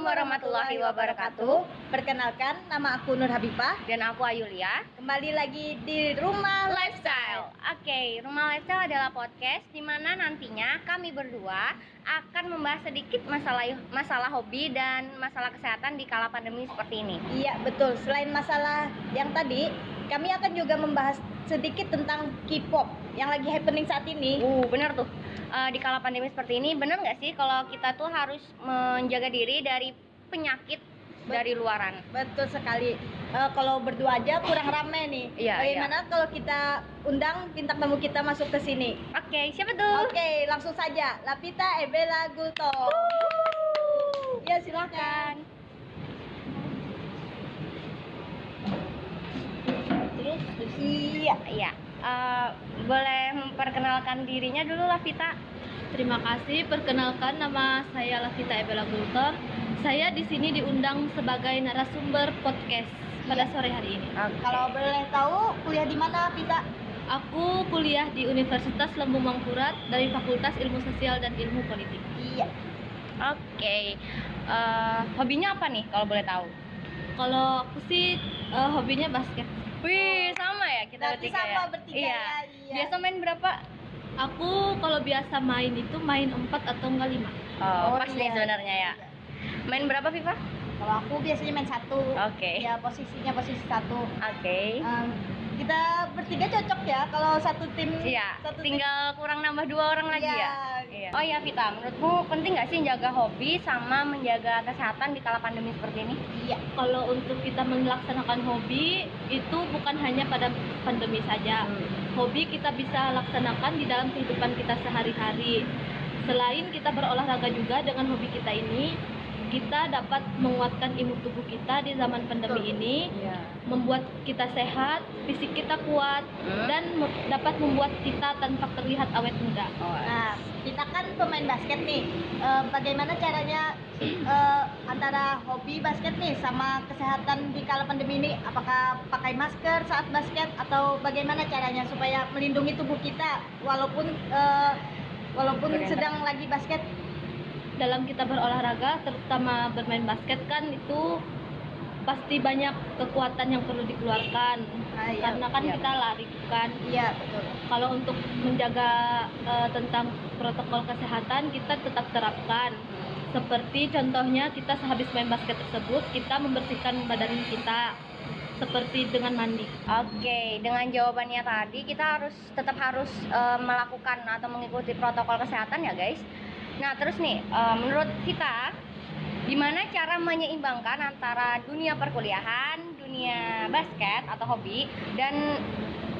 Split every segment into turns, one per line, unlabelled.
warahmatullahi wabarakatuh.
Perkenalkan, nama aku Nur Habibah.
Dan aku Ayulia.
Kembali lagi di Rumah
Lifestyle. Oke, Rumah Lifestyle adalah podcast di mana nantinya kami berdua akan membahas sedikit masalah hobi dan masalah kesehatan di kala pandemi seperti ini.
Iya, betul. Selain masalah yang tadi, kami akan juga membahas sedikit tentang K-pop yang lagi happening saat ini.
Benar tuh. Di kala pandemi seperti ini, benar nggak sih kalau kita tuh harus menjaga diri dari penyakit dari luaran?
Betul sekali. Kalau berdua aja kurang rame nih.
Iya,
Bagaimana kalau kita undang bintang tamu kita masuk ke sini?
Oke, siapa tuh?
Oke, langsung saja. Lapita Ebela Gulto. Ya, silakan. Terus,
Iya. Boleh memperkenalkan dirinya dulu, Lavita.
Terima kasih. Perkenalkan, nama saya Lavita Ebela Gultor. Saya di sini diundang sebagai narasumber podcast pada sore hari ini.
Kalau boleh tahu kuliah di mana, Pita?
Aku kuliah di Universitas Lembung Mangkurat dari Fakultas Ilmu Sosial dan Ilmu Politik.
Iya.
Oke. Hobinya apa nih kalau boleh tahu?
Kalau aku sih hobinya basket.
Wih, sama ya kita
Berarti
bertiga
sama
ya?
bertiga
Iya.
ya, iya.
Biasa main berapa?
Aku kalau biasa main itu main 4 atau enggak 5.
Oh, pas
iya.
nih sebenarnya ya. Main berapa, Viva?
Kalau aku biasanya main satu.
Oke.
Ya, posisinya posisi satu.
Oke.
Kita bertiga cocok ya kalau satu tim.
Iya,
satu
tinggal kurang nambah 2 orang lagi
Iya.
ya? Iya. Oh iya, Vita, menurutmu penting nggak sih jaga hobi sama menjaga kesehatan di kala pandemi seperti ini?
tim. Iya.
Kalau untuk kita melaksanakan hobi itu bukan hanya pada pandemi saja. Hobi kita bisa laksanakan di dalam kehidupan kita sehari-hari. Selain kita berolahraga juga dengan hobi kita ini, kita dapat menguatkan imun tubuh kita di zaman pandemi ini,
Iya.
membuat kita sehat, fisik kita kuat, dan dapat membuat kita tanpa terlihat awet muda.
Nah, kita kan pemain basket nih. Bagaimana caranya antara hobi basket nih sama kesehatan di kala pandemi ini? Apakah pakai masker saat basket atau bagaimana caranya supaya melindungi tubuh kita walaupun sedang lagi basket?
Dalam kita berolahraga, terutama bermain basket kan itu pasti banyak kekuatan yang perlu dikeluarkan.
Iya,
Karena kan
iya.
kita lari kan.
Iya, betul.
Kalau untuk menjaga tentang protokol kesehatan kita tetap terapkan. Seperti contohnya kita sehabis main basket tersebut kita membersihkan badan kita seperti dengan mandi.
Oke, dengan jawabannya tadi kita tetap harus melakukan atau mengikuti protokol kesehatan ya guys. Nah terus nih, menurut kita gimana cara menyeimbangkan antara dunia perkuliahan, dunia basket atau hobi, dan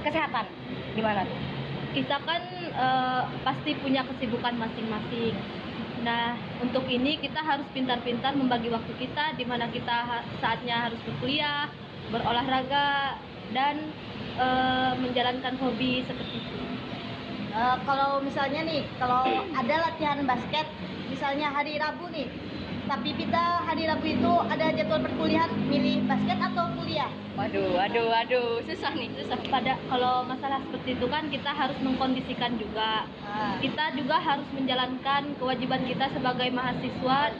kesehatan? Gimana tuh?
Kita kan pasti punya kesibukan masing-masing. Nah, untuk ini kita harus pintar-pintar membagi waktu kita, di mana kita saatnya harus berkuliah, berolahraga, dan menjalankan hobi seperti itu.
Kalau misalnya nih, kalau ada latihan basket, misalnya hari Rabu nih, tapi kita hari Rabu itu ada jadwal perkuliahan, milih basket atau kuliah?
Waduh, susah nih, susah.
Kalau masalah seperti itu kan kita harus mengkondisikan juga. Kita juga harus menjalankan kewajiban kita sebagai mahasiswa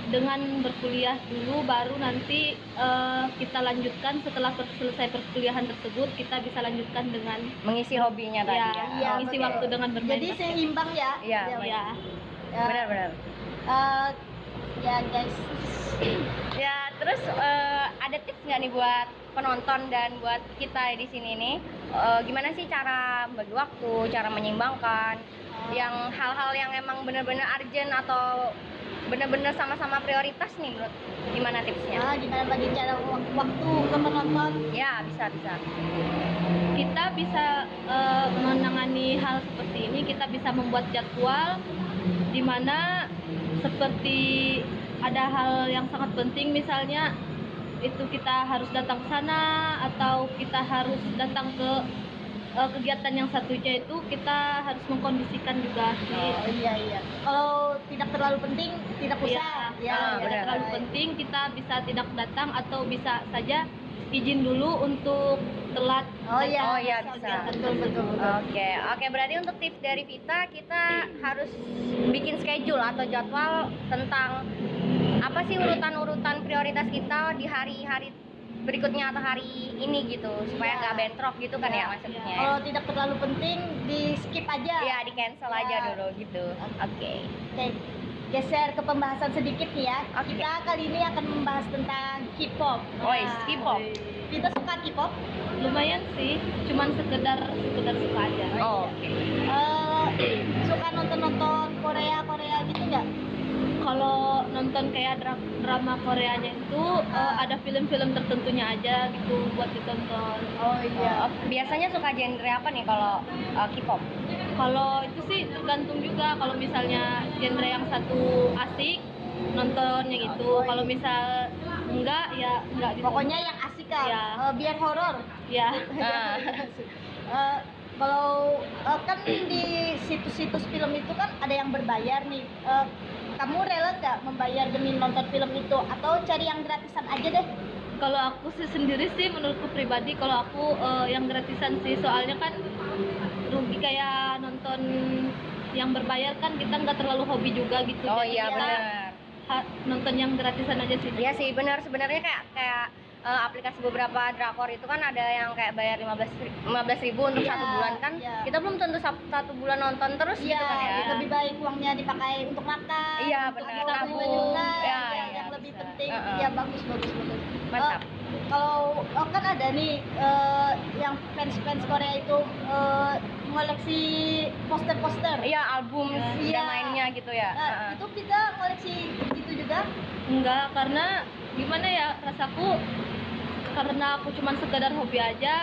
dengan berkuliah dulu, baru nanti kita lanjutkan setelah selesai perkuliahan tersebut kita bisa lanjutkan dengan
Mengisi hobinya tadi ya.
Iya,
mengisi
betul.
waktu dengan bermain
Jadi
basket.
seimbang ya.
Iya,
Ya.
Benar-benar.
Ya guys.
Ya, terus ada tips nggak nih buat penonton dan buat kita di sini nih? Gimana sih cara bagi waktu, cara menyeimbangkan yang hal-hal yang emang benar-benar urgent atau benar-benar sama-sama prioritas nih, menurut gimana tipsnya?
Gimana bagi cara waktu ke penonton?
Ya, bisa.
Kita bisa menangani hal seperti ini. Kita bisa membuat jadwal di mana seperti ada hal yang sangat penting, misalnya itu kita harus datang ke sana atau kita harus datang ke kegiatan yang satunya, itu kita harus mengkondisikan juga.
Iya. Kalau tidak terlalu penting, tidak usah.
benar.
Tidak terlalu penting kita bisa tidak datang atau bisa saja izin dulu untuk telat.
Oh iya, bisa.
Betul.
Oke, berarti untuk tips dari Vita, kita harus bikin schedule atau jadwal tentang apa sih urutan-urutan prioritas kita di hari-hari berikutnya atau hari ini gitu, supaya
Iya.
nggak bentrok gitu kan ya maksudnya.
Kalau tidak terlalu penting di skip aja.
Iya, di cancel aja
Ya.
dulu gitu. Oke.
Oke, geser ke pembahasan sedikit nih ya.
Oke.
Kita kali ini akan membahas tentang K-pop.
Woi, K-pop.
Kita suka K-pop.
Lumayan sih, cuman sekedar suka aja.
Oh, oke.
Suka nonton Korea gitu nggak?
Kalau nonton kayak drama Koreanya itu ada film-film tertentunya aja gitu buat ditonton.
Oh
Biasanya suka genre apa nih kalau K-pop?
Kalau itu sih tergantung juga. Kalau misalnya genre yang satu asik nontonnya gitu. Kalau misal enggak ya enggak gitu.
Pokoknya yang asik kan.
Ya.
Biar horor.
Ya.
Ah.
Kalau kan di situs-situs film itu kan ada yang berbayar nih. Kamu rela nggak membayar demi nonton film itu atau cari yang gratisan aja deh?
Kalau aku sih sendiri sih menurutku pribadi kalau aku yang gratisan sih, soalnya kan rugi kayak nonton yang berbayar kan kita nggak terlalu hobi juga gitu.
Oh
Jadi
iya
kita
benar.
nonton yang gratisan aja sih.
Iya sih benar, sebenarnya kayak aplikasi beberapa drakor itu kan ada yang kayak bayar 15.000 untuk
Iya,
satu bulan kan.
iya.
Kita belum tentu satu bulan nonton terus gitu
Iya,
kan ya.
lebih baik uangnya dipakai untuk makan.
Iya,
untuk
benar.
kita
Nabung.
juga,
Iya,
yang
iya,
lebih
bisa.
penting.
Heeh.
Ya bagus.
Mantap.
Kalau kan ada nih yang fans Korea itu ngoleksi poster-poster.
Iya, album
Iya.
dan mainnya gitu ya.
Nah,
Heeh.
itu kita ngoleksi gitu juga.
Enggak, karena gimana ya, rasaku karena aku cuman sekedar hobi aja,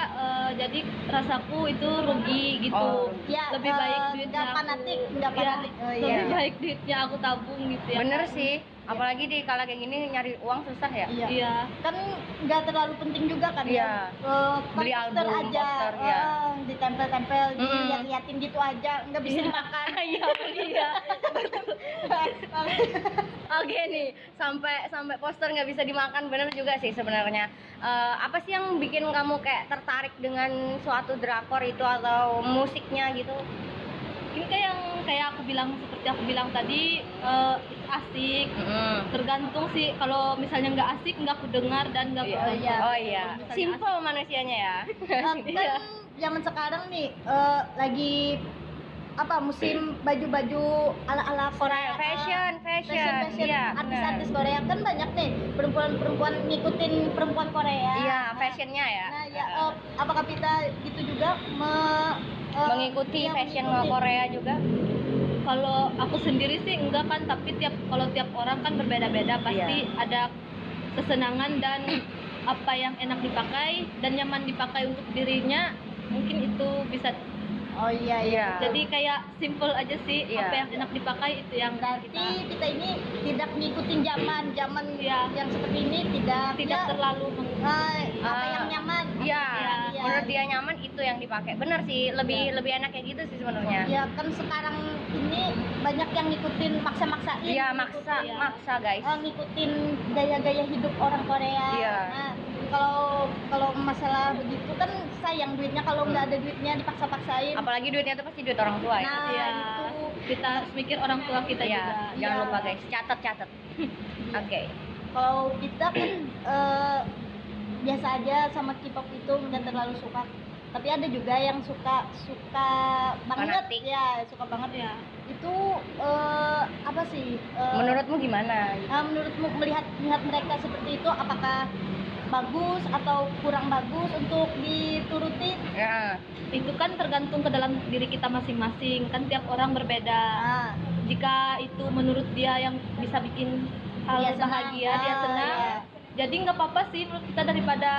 jadi rasaku itu rugi gitu.
Oh.
Ya,
Lebih baik duitnya
nggak fanatik, nggak
Iya,
fanatik. Oh, iya.
lebih baik duitnya aku tabung gitu ya.
Bener sih, apalagi di kala kayak gini nyari uang susah ya.
Iya.
Iya.
Kan nggak terlalu penting juga kan
Iya.
ya.
Beli
Poster
album,
aja,
poster, ya.
ditempel-tempel,
Mm-mm.
dilihat-lihatin gitu aja, nggak bisa
Iya.
dimakan.
Iya, iya.
Oke nih, sampai poster nggak bisa dimakan, bener juga sih sebenarnya. Apa sih yang bikin kamu kayak tertarik dengan suatu drakor itu atau musiknya gitu?
Ini kayak aku bilang, seperti aku bilang tadi, itu asik. Tergantung sih, kalau misalnya nggak asik nggak aku dengar dan nggak
Iya,
aku
iya.
tonton.
Oh iya,
Kalau misalnya
simple manusianya ya.
Kan
Iya.
zaman sekarang nih lagi apa musim baju-baju ala-ala Korea,
Fashion, iya.
artis-artis
bener.
Korea kan banyak nih perempuan-perempuan ngikutin perempuan Korea.
Iya,
Nah,
fashionnya ya.
Nah, ya apakah kita gitu juga
Mengikuti
iya,
fashion
mengikuti.
Korea juga?
Kalau aku sendiri sih enggak kan, tapi kalau tiap orang kan berbeda-beda, pasti ada kesenangan dan apa yang enak dipakai dan nyaman dipakai untuk dirinya, mungkin itu bisa.
Oh iya iya.
Jadi kayak simple aja sih,
Iya.
apa yang enak dipakai itu yang
Berarti
kita
kita ini tidak ngikutin zaman
Iya.
yang seperti ini tidak
tidak terlalu
apa yang nyaman.
Iya,
Iya.
menurut dia nyaman itu yang dipakai. Bener sih, lebih enak kayak gitu sih sebenarnya.
Ya kan sekarang ini banyak yang ngikutin maksa-maksain.
Iya,
ngikutin,
maksa guys.
ngikutin gaya-gaya hidup orang Korea.
Iya.
Nah, kalau masalah begitu kan sayang duitnya, kalau nggak ada duitnya dipaksa-paksain.
Apalagi duitnya itu pasti duit orang tua ya.
Nah,
Iya.
itu.
kita harus mikir orang tua kita
Iya,
juga.
jangan
Iya.
lupa guys, catat. Oke.
Kalau kita kan biasa aja sama K-pop itu nggak terlalu suka. Tapi ada juga yang suka banget.
Fanatik.
Ya, suka banget.
Ya.
Itu apa sih?
Menurutmu gimana?
Menurutmu melihat mereka seperti itu, apakah bagus atau kurang bagus untuk dituruti?
Ya.
Itu kan tergantung ke dalam diri kita masing-masing, kan tiap orang berbeda.
Nah,
Jika itu menurut dia yang bisa bikin hal
Dia senang.
bahagia, dia senang,
Iya.
jadi nggak apa-apa sih menurut kita, daripada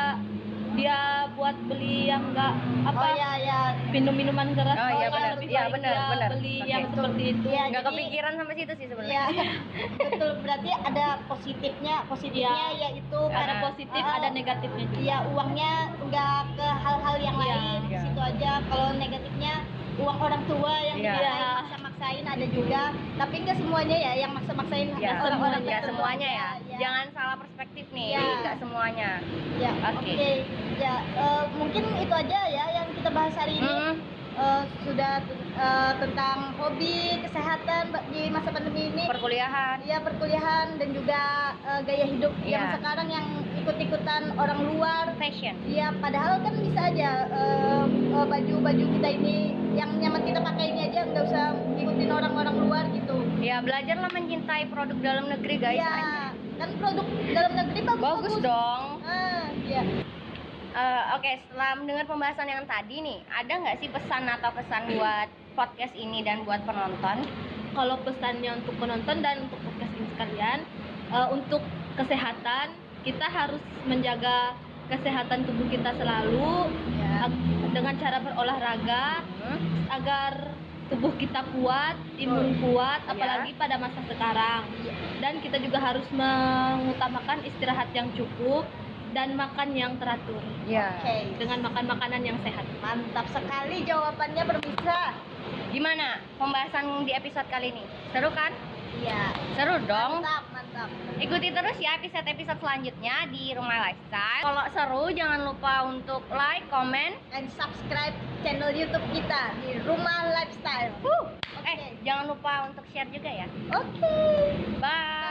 dia buat beli yang nggak apa
oh ya ya.
minum-minuman keras.
Oh, iya,
kan
benar.
lebih
Iya,
baik
benar,
dia
benar.
beli
Oke.
yang seperti itu.
Iya.
Nggak
jadi-
kepikiran sampai situ sih sebenarnya.
Ya, betul. Berarti ada positifnya
Iya.
yaitu
Ada
karena
positif, ada negatifnya juga.
ya uangnya nggak ke hal-hal yang
Iya.
lain, di
Iya.
situ aja. Kalau negatifnya uang orang tua yang
Iya.
dipaksain, maksa-maksain ada juga, tapi nggak semuanya ya yang maksa-maksain
Ya,
orang-orang
ya
tertentu
semuanya ya.
aja.
Jangan salah perspektif nih,
Iya.
nggak semuanya.
Ya,
Oke.
oke. Ya, mungkin itu aja ya yang kita bahas hari ini.
Hmm,
sudah tentang hobi, kesehatan di masa pandemi ini.
Perkuliahan.
Iya, perkuliahan dan juga gaya hidup yang
Iya.
sekarang yang ikut-ikutan orang luar.
Fashion.
Iya, padahal kan bisa aja baju-baju kita ini yang nyaman kita pakai ini aja, nggak usah ngikutin orang-orang luar gitu.
Ya, belajarlah mencintai produk dalam negeri, guys.
Iya, kan produk dalam negeri
Bagus dong.
Iya.
Oke, setelah mendengar pembahasan yang tadi nih, ada nggak sih pesan atau kesan buat podcast ini dan buat penonton?
Kalau pesannya untuk penonton dan untuk podcast ini sekalian, untuk kesehatan kita harus menjaga kesehatan tubuh kita selalu
Ya.
dengan cara berolahraga agar tubuh kita kuat, imun kuat,
Iya.
apalagi pada masa sekarang.
Iya.
Dan kita juga harus mengutamakan istirahat yang cukup dan makan yang teratur
Ya.
Oke.
dengan makan makanan yang sehat.
Mantap sekali jawabannya pemirsa.
Gimana pembahasan di episode kali ini? Seru kan?
Iya.
Seru dong.
Mantap.
Ikuti terus ya episode-episode selanjutnya di Rumah Lifestyle. Kalau seru jangan lupa untuk like, comment.
Dan subscribe channel YouTube kita di Rumah Lifestyle.
Jangan lupa untuk share juga ya.
Oke.
Bye.